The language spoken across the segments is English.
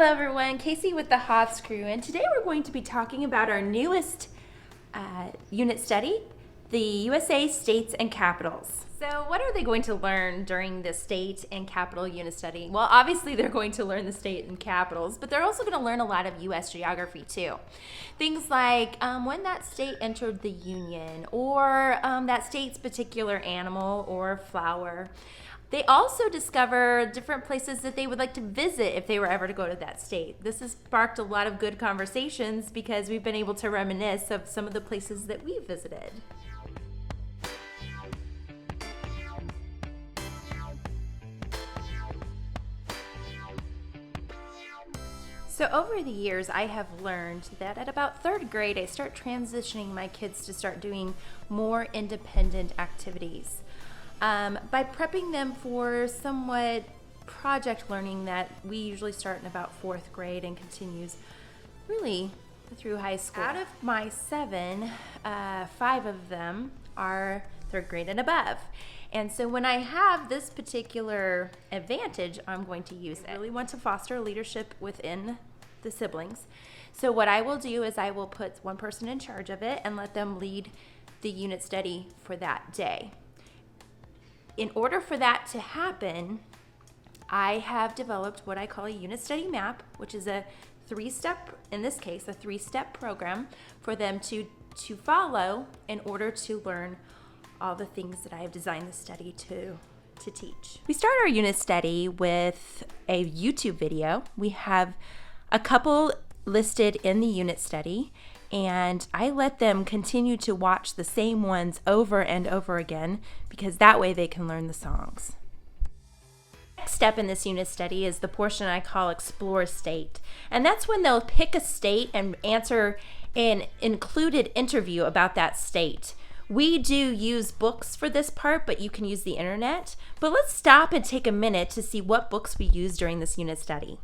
Hello everyone, Casey with the Hobbs Crew, and today we're going to be talking about our newest unit study, the USA States and Capitals. So what are they going to learn during the state and capital unit study? Well, obviously they're going to learn the state and capitals, but they're also going to learn a lot of US geography too. Things like when that state entered the Union, or that state's particular animal or flower. They also discover different places that they would like to visit if they were ever to go to that state. This has sparked a lot of good conversations because we've been able to reminisce of some of the places that we visited. So over the years, I have learned that at about third grade, I start transitioning my kids to start doing more independent activities. By prepping them for somewhat project learning that we usually start in about fourth grade and continues really through high school. Out of my 7, 5 of them are third grade and above. And so when I have this particular advantage, I'm going to use it. I really want to foster leadership within the siblings. So what I will do is I will put one person in charge of it and let them lead the unit study for that day. In order for that to happen, I have developed what I call a unit study map, which is a 3-step, in this case, a 3-step program for them to follow in order to learn all the things that I have designed the study to teach. We start our unit study with a YouTube video. We have a couple listed in the unit study, and I let them continue to watch the same ones over and over again because that way they can learn the songs. Next step in this unit study is the portion I call Explore State, and that's when they'll pick a state and answer an included interview about that state. We do use books for this part, but you can use the internet. But let's stop and take a minute to see what books we use during this unit study.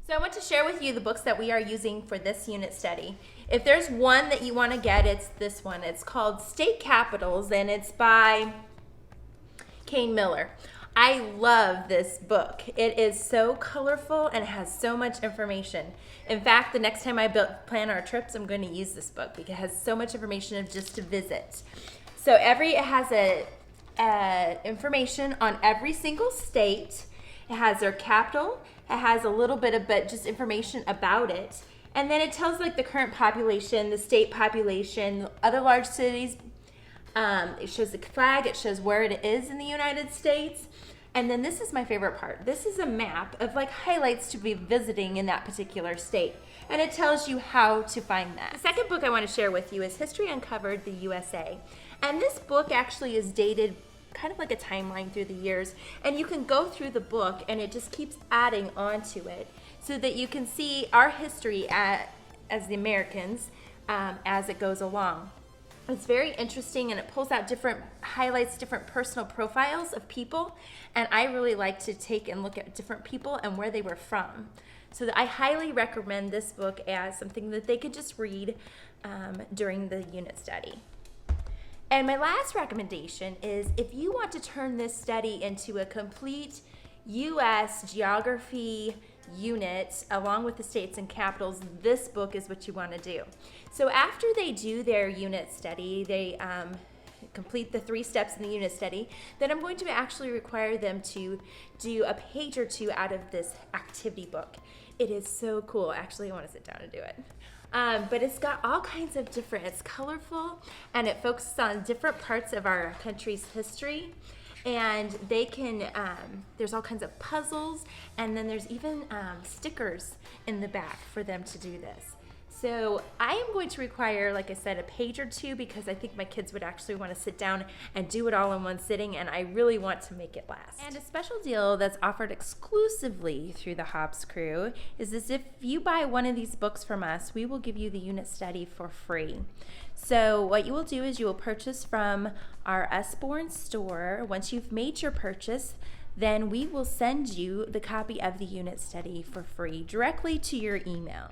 So I want to share with you the books that we are using for this unit study. If there's one that you want to get, it's this one. It's called State Capitals, and it's by Kane Miller. I love this book. It is so colorful and has so much information. In fact, the next time I plan our trips, I'm going to use this book because it has so much information of just to visit. So it has information on every single state. It has their capital. It has a little bit of just information about it. And then it tells like the current population, the state population, other large cities. It shows the flag. It shows where it is in the United States. And then this is my favorite part. This is a map of like highlights to be visiting in that particular state. And it tells you how to find that. The second book I want to share with you is History Uncovered, the USA. And this book actually is dated kind of like a timeline through the years, and you can go through the book and it just keeps adding on to it so that you can see our history as the Americans as it goes along. It's very interesting, and it pulls out highlights different personal profiles of people, and I really like to take and look at different people and where they were from. So I highly recommend this book as something that they could just read during the unit study. And my last recommendation is if you want to turn this study into a complete U.S. geography unit along with the states and capitals, this book is what you want to do. So after they do their unit study, they complete the 3 steps in the unit study, then I'm going to actually require them to do a page or 2 out of this activity book. It is so cool. Actually, I want to sit down and do it. But it's got all kinds of it's colorful, and it focuses on different parts of our country's history. And they can, there's all kinds of puzzles, and then there's even stickers in the back for them to do this. So I am going to require, like I said, a page or 2 because I think my kids would actually want to sit down and do it all in one sitting, and I really want to make it last. And a special deal that's offered exclusively through the Hobbs Crew is this: if you buy one of these books from us, we will give you the unit study for free. So what you will do is you will purchase from our Usborne store. Once you've made your purchase, then we will send you the copy of the unit study for free directly to your email.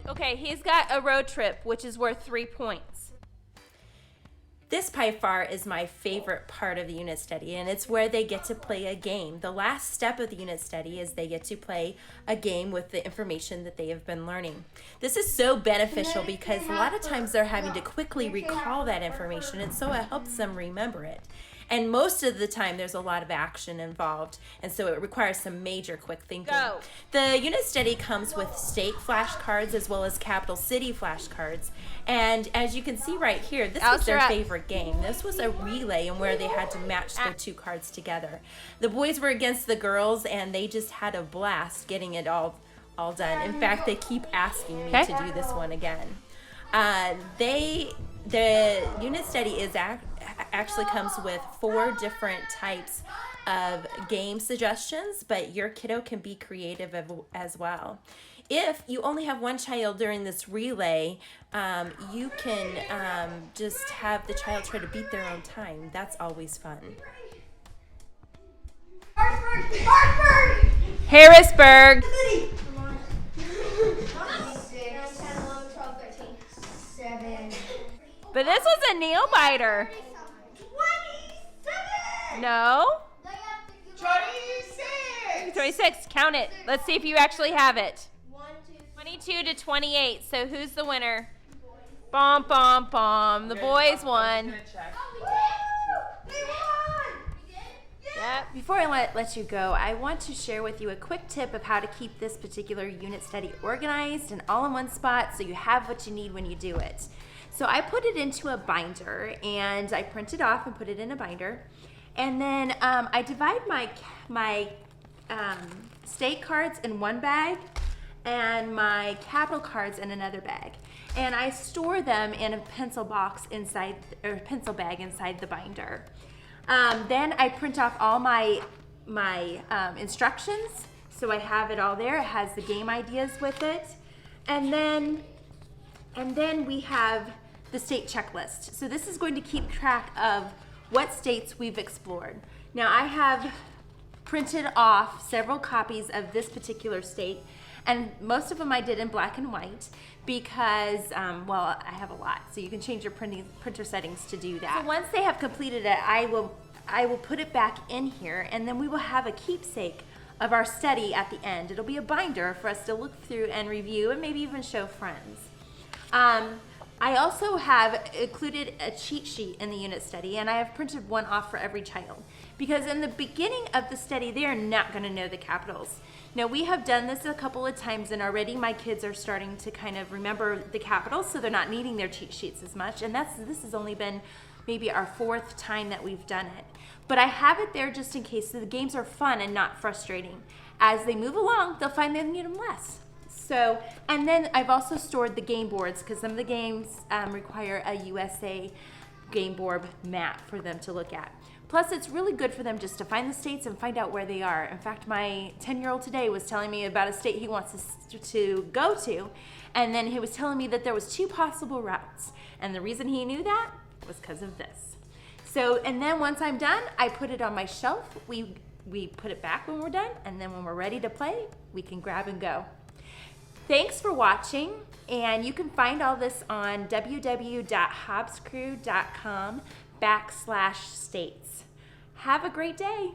Okay, he's got a road trip, which is worth 3 points. This by far is my favorite part of the unit study, and it's where they get to play a game. The last step of the unit study is they get to play a game with the information that they have been learning. This is so beneficial because a lot of times they're having to quickly recall that information, and so it helps them remember it. And most of the time, there's a lot of action involved, and so it requires some major quick thinking. Go. The unit study comes with state flashcards as well as capital city flashcards. And as you can see right here, this was their favorite game. This was a relay in where they had to match their two cards together. The boys were against the girls, and they just had a blast getting it all done. In fact, they keep asking me to do this one again. The unit study is actually comes with 4 different types of game suggestions, but your kiddo can be creative as well. If you only have one child during this relay, you can just have the child try to beat their own time. That's always fun. Harrisburg. But this was a nail biter. 27. No? 26. 26. Count it. Let's see if you actually have it. 1, 2, 22 to 28. So who's the winner? Bom, bom, bom. The boys won. Yep. Before I let you go, I want to share with you a quick tip of how to keep this particular unit study organized and all in one spot so you have what you need when you do it. So I put it into a binder, and I print it off and put it in a binder. And then I divide my state cards in one bag and my capital cards in another bag. And I store them in a pencil bag inside the binder. Then I print off all my instructions, so I have it all there. It has the game ideas with it, and then we have the state checklist. So this is going to keep track of what states we've explored. Now I have printed off several copies of this particular state, and most of them I did in black and white because, well, I have a lot, so you can change your printer settings to do that. So once they have completed it, I will put it back in here, and then we will have a keepsake of our study at the end. It'll be a binder for us to look through and review and maybe even show friends. I also have included a cheat sheet in the unit study, and I have printed one off for every child because in the beginning of the study, they are not going to know the capitals. Now, we have done this a couple of times, and already my kids are starting to kind of remember the capitals, so they're not needing their cheat sheets as much, and this has only been maybe our 4th time that we've done it. But I have it there just in case, so the games are fun and not frustrating. As they move along, they'll find they need them less. So, and then I've also stored the game boards because some of the games require a USA game board map for them to look at. Plus, it's really good for them just to find the states and find out where they are. In fact, my 10-year-old today was telling me about a state he wants to go to, and then he was telling me that there was 2 possible routes. And the reason he knew that was because of this. So, and then once I'm done, I put it on my shelf. We put it back when we're done, and then when we're ready to play, we can grab and go. Thanks for watching, and you can find all this on www.hobbscrew.com/states. Have a great day.